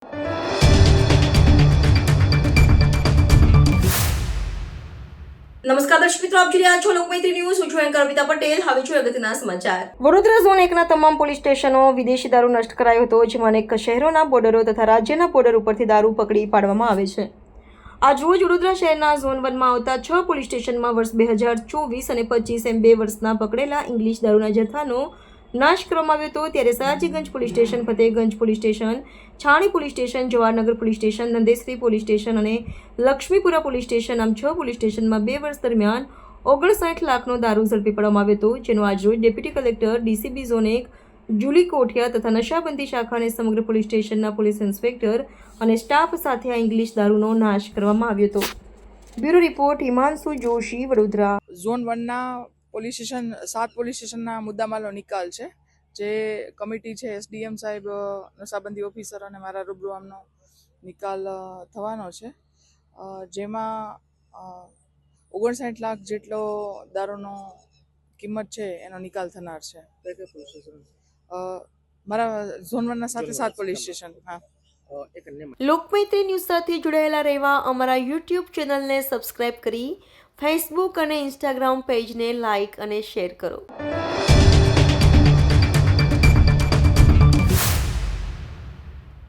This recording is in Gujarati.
નમસ્કાર દર્શક મિત્રો, આપ જોઈ રહ્યા છો લોકમૈત્રી ન્યૂઝ. હું છું એન્કર અમિતા પટેલ. હવે જોઈએ અગત્યના સમાચાર. વડોદરા ઝોન 1ના તમામ પોલીસ સ્ટેશનો વિદેશી દારૂ નષ્ટ કરાયો હતો, જેમાં અનેક શહેરોના બોર્ડરો તથા રાજ્યના બોર્ડર ઉપરથી દારૂ પકડી પાડવામાં આવે છે. આજ રોજ વડોદરા શહેરના ઝોન 1માં આવતા 6 પોલીસ સ્ટેશનમાં વર્ષ 2024 અને 25 એમ 2 વર્ષના પકડેલા ઇંગ્લિશ દારૂના જથ્થાનો નાશ કરવામાં આવ્યો હતો. ત્યારે Sayajiganj police station, Fatehganj police station, Chhani police station, Jawaharnagar police station, Nandesari police station અને લક્ષ્મીપુરા પોલીસ સ્ટેશન આમ 6 પોલીસ સ્ટેશનમાં 2 વર્ષ દરમિયાન 59 લાખનો દારૂ ઝડપી પાડવામાં આવ્યો હતો, જેનો આજરોજ deputy collector DCB zone 1 Julie Kothiya તથા નશાબંધી શાખા અને સમગ્ર પોલીસ સ્ટેશનના પોલીસ ઇન્સ્પેક્ટર અને સ્ટાફ સાથે આ ઇંગ્લિશ દારૂનો નાશ કરવામાં આવ્યો હતો. Bureau report Himanshu Joshi, Vadodara. Zone 1ના પોલીસ સ્ટેશન 7 પોલીસ સ્ટેશનના મુદ્દામાલનો નિકાલ છે, જે કમિટી છે એસડીએમ સાહેબ, નશાબંધી ઓફિસર અને મારા રૂબરૂ આમનો નિકાલ થવાનો છે, જેમાં 59 લાખ જેટલો દારૂનો કિંમત છે એનો નિકાલ થનાર છે. મારા ઝોન 1ના 7 પોલીસ સ્ટેશન. હા. લોકમૈત્રી ન્યૂઝ સાથે જોડાયેલા રહેવા અમારા યુટ્યુબ ચેનલને સબસ્ક્રાઇબ કરી ફેસબુક અને ઇન્સ્ટાગ્રામ પેજને લાઇક અને શેર કરો.